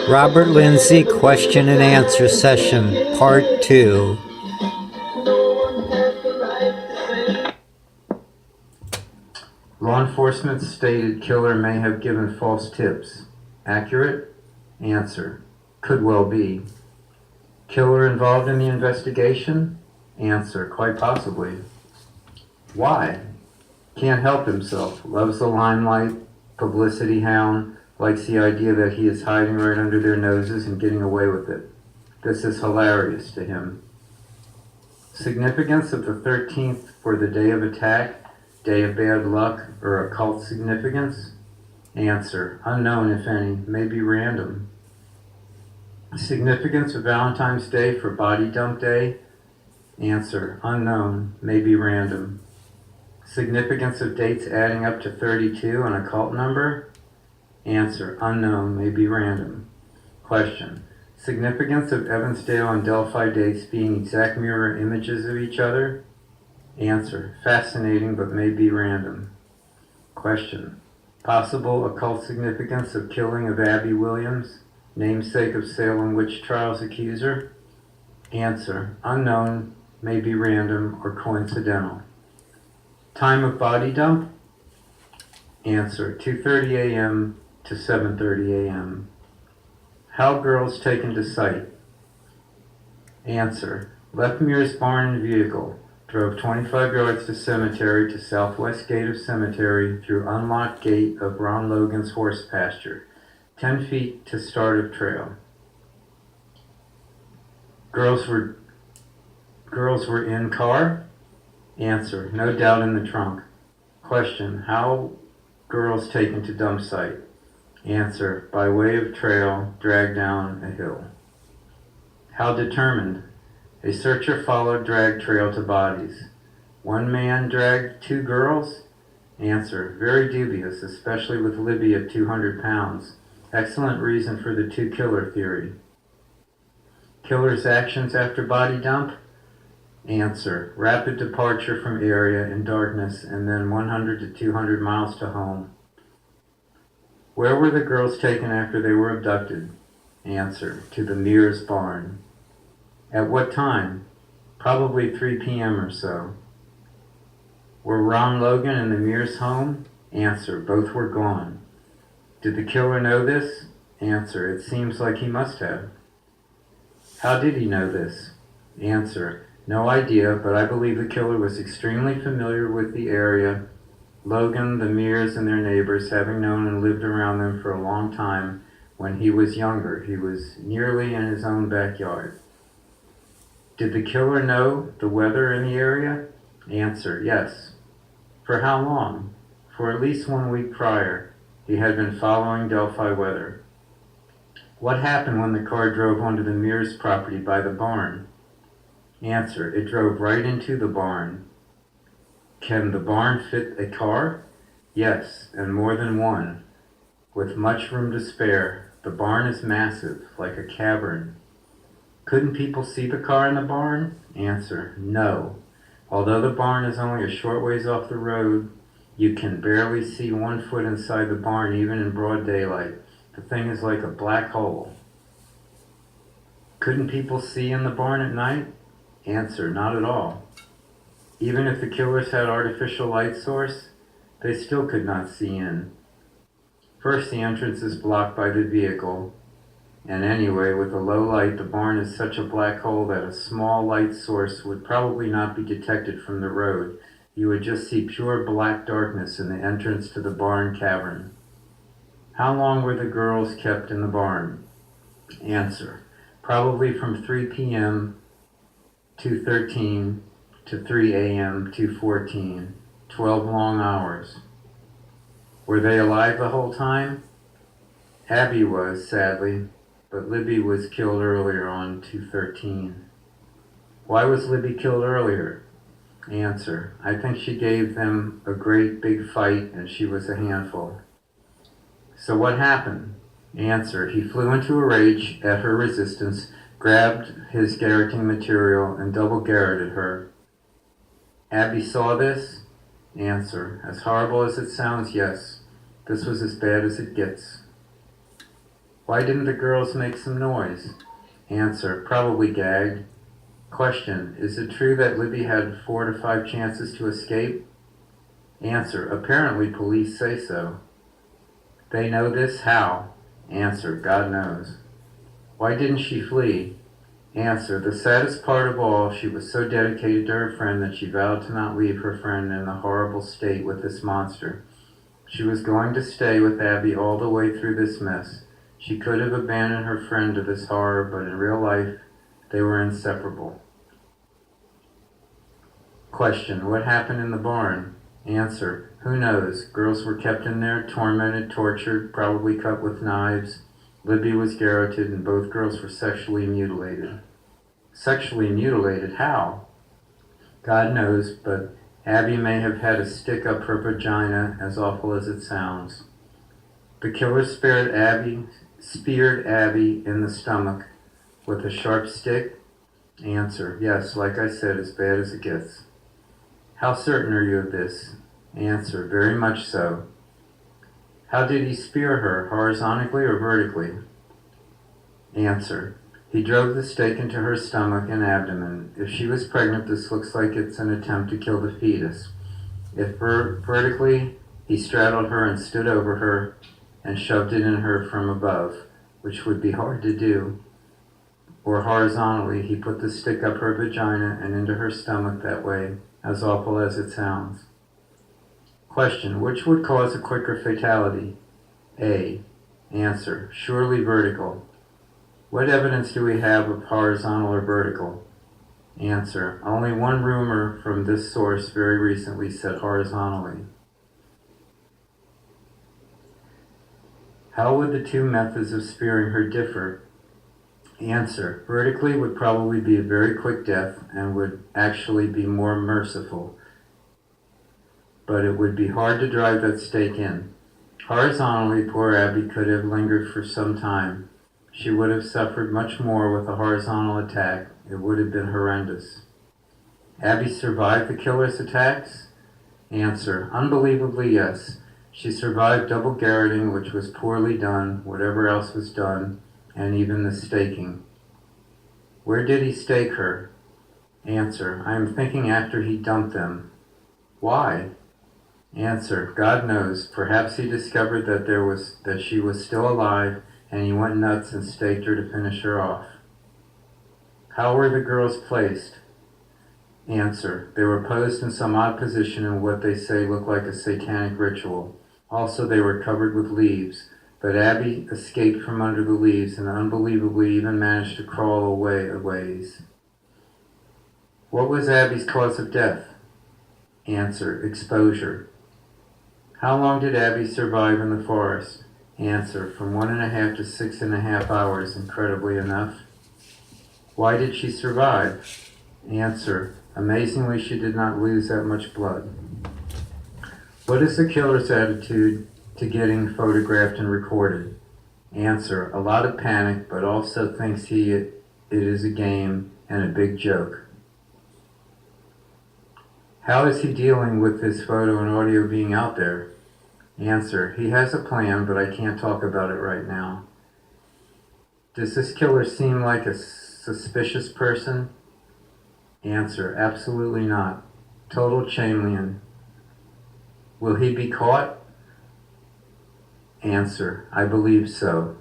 Robert Lindsay question and answer session, part 2. Law enforcement stated killer may have given false tips. Accurate? Answer: could well be. Killer involved in the investigation? Answer: quite possibly. Why? Can't help himself. Loves the limelight. Publicity hound. Likes the idea that he is hiding right under their noses and getting away with it. This is hilarious to him. Significance of the 13th for the day of attack, day of bad luck, or occult significance? Answer: unknown if any, maybe random. Significance of Valentine's Day for body dump day? Answer: unknown, maybe random. Significance of dates adding up to 32, an occult number? Answer: unknown, maybe random. Question: significance of Evansdale and Delphi dates being exact mirror images of each other? Answer: fascinating, but may be random. Question: possible occult significance of killing of Abby Williams, namesake of Salem witch trials accuser? Answer: unknown, may be random or coincidental. Time of body dump? Answer: 2:30 a.m. to 7:30 a.m. How girls taken to site? Answer: left Mears barn in vehicle, drove 25 yards to cemetery to southwest gate of cemetery through unlocked gate of Ron Logan's horse pasture, 10 feet to start of trail. Girls were in car? Answer: no doubt in the trunk. Question: how girls taken to dump site? Answer: by way of trail, dragged down a hill. How determined? A searcher followed drag trail to bodies. One man dragged 2 girls? Answer: very dubious, especially with Libby at 200 pounds. Excellent reason for the 2 killer theory. Killer's actions after body dump? Answer: rapid departure from area in darkness and then 100 to 200 miles to home. Where were the girls taken after they were abducted? Answer: to the Mears barn. At what time? Probably 3 p.m. or so. Were Ron Logan and the Mears home? Answer: both were gone. Did the killer know this? Answer: it seems like he must have. How did he know this? Answer: no idea, but I believe the killer was extremely familiar with the area, Logan, the Mears, and their neighbors, having known and lived around them for a long time. When he was younger, he was nearly in his own backyard. Did the killer know the weather in the area? Answer: yes. For how long? For at least 1 week prior, he had been following Delphi weather. What happened when the car drove onto the Mears property by the barn? Answer: it drove right into the barn. Can the barn fit a car? Yes, and more than one, with much room to spare. The barn is massive, like a cavern. Couldn't people see the car in the barn? Answer: no. Although the barn is only a short ways off the road, you can barely see 1 foot inside the barn even in broad daylight. The thing is like a black hole. Couldn't people see in the barn at night? Answer: not at all. Even if the killers had artificial light source, they still could not see in. First, the entrance is blocked by the vehicle, and anyway, with a low light, the barn is such a black hole that a small light source would probably not be detected from the road. You would just see pure black darkness in the entrance to the barn cavern. How long were the girls kept in the barn? Answer: probably from 3 p.m. 2:13 to 3 a.m. 2:14, 12 long hours. Were they alive the whole time? Abby was, sadly, but Libby was killed earlier on 2:13. Why was Libby killed earlier? Answer: I think she gave them a great big fight and she was a handful. So what happened? Answer: he flew into a rage at her resistance, grabbed his garroting material, and double garroted her. Abby saw this? Answer: as horrible as it sounds, yes. This was as bad as it gets. Why didn't the girls make some noise? Answer, probably gagged. Question, is it true that Libby had 4 to 5 chances to escape? Answer, apparently police say so. They know this? How? Answer, God knows. Why didn't she flee? Answer, the saddest part of all, she was so dedicated to her friend that she vowed to not leave her friend in a horrible state with this monster. She was going to stay with Abby all the way through this mess. She could have abandoned her friend to this horror, but in real life, they were inseparable. Question, what happened in the barn? Answer, who knows? Girls were kept in there, tormented, tortured, probably cut with knives. Libby was garroted, and both girls were sexually mutilated. Sexually mutilated? How? God knows, but Abby may have had a stick up her vagina, as awful as it sounds. The killer speared Abby in the stomach with a sharp stick? Answer, yes, like I said, as bad as it gets. How certain are you of this? Answer, very much so. How did he spear her, horizontally or vertically? Answer, he drove the stake into her stomach and abdomen. If she was pregnant, this looks like it's an attempt to kill the fetus. If vertically, he straddled her and stood over her and shoved it in her from above, which would be hard to do. Or horizontally, he put the stick up her vagina and into her stomach that way, as awful as it sounds. Question, which would cause a quicker fatality? A. Answer, surely vertical. What evidence do we have of horizontal or vertical? Answer, only one rumor from this source very recently said horizontally. How would the two methods of spearing her differ? Answer, vertically would probably be a very quick death and would actually be more merciful, but it would be hard to drive that stake in. Horizontally, poor Abby could have lingered for some time. She would have suffered much more with a horizontal attack. It would have been horrendous. Abby survived the killer's attacks? Answer, unbelievably yes. She survived double garroting, which was poorly done, whatever else was done, and even the staking. Where did he stake her? Answer, I am thinking after he dumped them. Why? Answer, God knows. Perhaps he discovered that she was still alive, and he went nuts and staked her to finish her off. How were the girls placed? Answer, they were posed in some odd position in what they say looked like a satanic ritual. Also, they were covered with leaves, but Abby escaped from under the leaves and unbelievably even managed to crawl away a ways. What was Abby's cause of death? Answer, exposure. How long did Abby survive in the forest? Answer, from 1.5 to 6.5 hours, incredibly enough. Why did she survive? Answer, amazingly she did not lose that much blood. What is the killer's attitude to getting photographed and recorded? Answer, a lot of panic, but also thinks it is a game and a big joke. How is he dealing with this photo and audio being out there? Answer, he has a plan, but I can't talk about it right now. Does this killer seem like a suspicious person? Answer, absolutely not. Total chameleon. Will he be caught? Answer, I believe so.